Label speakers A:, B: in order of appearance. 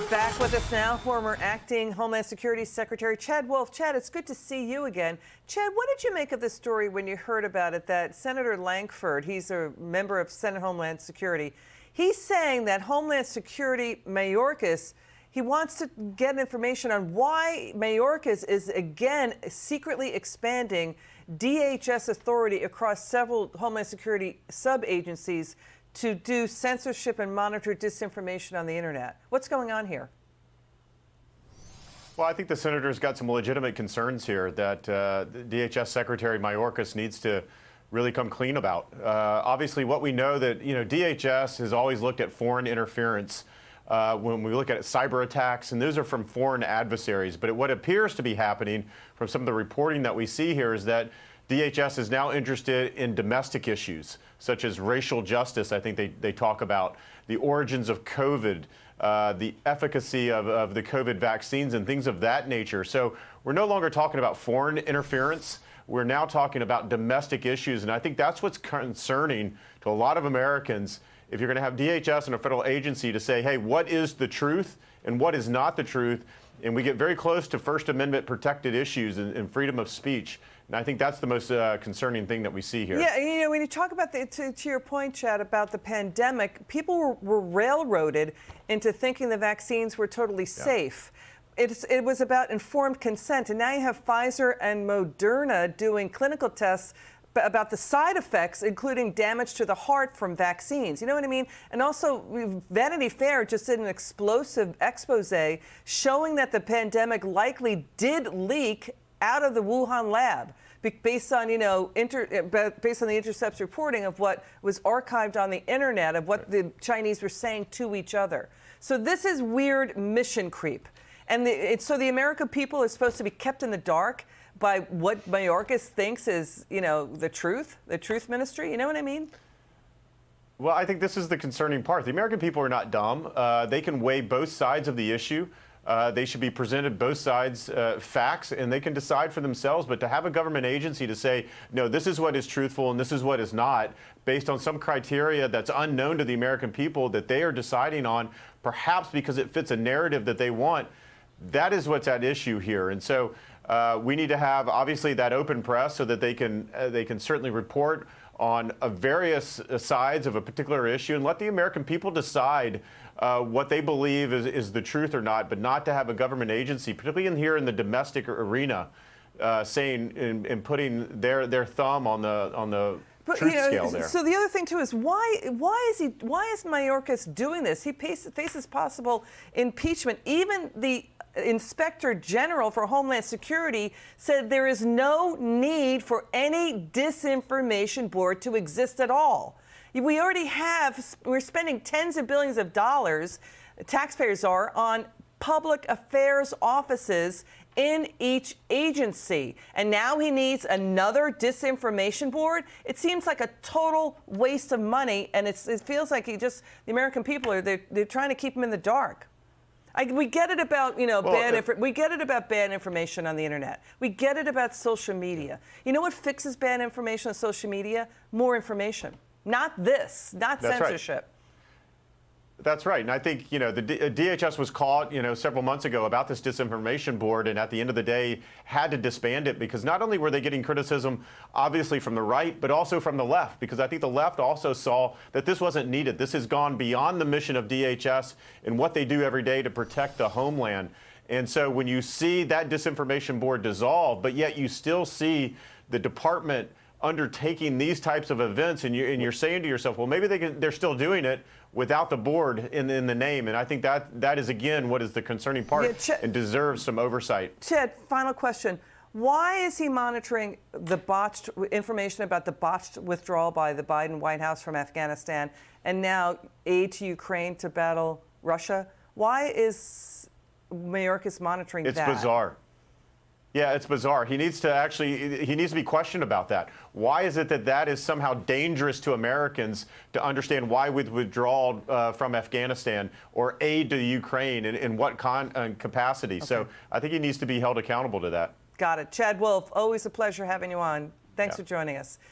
A: Back with us now, former acting Homeland Security Secretary Chad Wolf. Chad, it's good to see you again. Chad, what did you make of this story when you heard about it, that Senator Langford, he's a member of Senate Homeland Security, he's saying that Homeland Security Mayorkas, he wants to get information on why Mayorkas is again secretly expanding DHS authority across several Homeland Security sub-agencies to do censorship and monitor disinformation on the internet. What's going on here?
B: Well, I think the senator's got some legitimate concerns here that DHS Secretary Mayorkas needs to really come clean about. Obviously, what we know that, DHS has always looked at foreign interference when we look at cyber attacks, and those are from foreign adversaries. But what appears to be happening from some of the reporting that we see here is that DHS is now interested in domestic issues, such as racial justice. I think they talk about the origins of COVID, the efficacy of the COVID vaccines and things of that nature. So we're no longer talking about foreign interference. We're now talking about domestic issues. And I think that's what's concerning to a lot of Americans. If you're going to have DHS and a federal agency to say, hey, what is the truth and what is not the truth? And we get very close to First Amendment protected issues and freedom of speech. And I think that's the most concerning thing that we see here.
A: Yeah, when you talk about to your point, Chad, about the pandemic, people were railroaded into thinking the vaccines were totally safe. It was about informed consent. And now you have Pfizer and Moderna doing clinical tests about the side effects, including damage to the heart from vaccines. You know what I mean? And also, Vanity Fair just did an explosive expose showing that the pandemic likely did leak out of the Wuhan lab, based on based on the Intercept's reporting of what was archived on the internet of what the Chinese were saying to each other. So this is weird mission creep, and so the American people is supposed to be kept in the dark by what Mayorkas thinks is the truth ministry. You know what I mean?
B: Well, I think this is the concerning part. The American people are not dumb. They can weigh both sides of the issue. They should be presented both sides facts, and they can decide for themselves. But to have a government agency to say, no, this is what is truthful and this is what is not, based on some criteria that's unknown to the American people that they are deciding on, perhaps because it fits a narrative that they want, that is what's at issue here. And so we need to have, obviously, that open press so that they can certainly report on various sides of a particular issue and let the American people decide what they believe is the truth or not, but not to have a government agency, particularly here in the domestic arena, saying and putting their thumb on the truth scale there.
A: So the other thing too is why is Mayorkas doing this? He faces possible impeachment. Even the Inspector General for Homeland Security said there is no need for any disinformation board to exist at all. We're spending tens of billions of dollars, taxpayers are, on public affairs offices in each agency. And now he needs another disinformation board. It seems like a total waste of money, and it feels like the American people they're trying to keep him in the dark. We get it about we get it about bad information on the internet. We get it about social media. You know what fixes bad information on social media? More information. Not this, not censorship.
B: Right. That's right. And I think, the DHS was caught, several months ago about this disinformation board, and at the end of the day had to disband it because not only were they getting criticism, obviously, from the right, but also from the left, because I think the left also saw that this wasn't needed. This has gone beyond the mission of DHS and what they do every day to protect the homeland. And so when you see that disinformation board dissolve, but yet you still see the department undertaking these types of events, and you're saying to yourself, well, maybe they're still doing it without the board in the name. And I think that is, again, what is the concerning part and deserves some oversight.
A: Chad, final question. Why is he monitoring the botched information about the botched withdrawal by the Biden White House from Afghanistan and now aid to Ukraine to battle Russia? Why is Mayorkas monitoring that?
B: It's bizarre. Yeah, it's bizarre. He needs to be questioned about that. Why is it that is somehow dangerous to Americans to understand why we withdrawal from Afghanistan or aid to Ukraine and in what capacity? Okay. So I think he needs to be held accountable to that.
A: Got it. Chad Wolf, always a pleasure having you on. Thanks for joining us.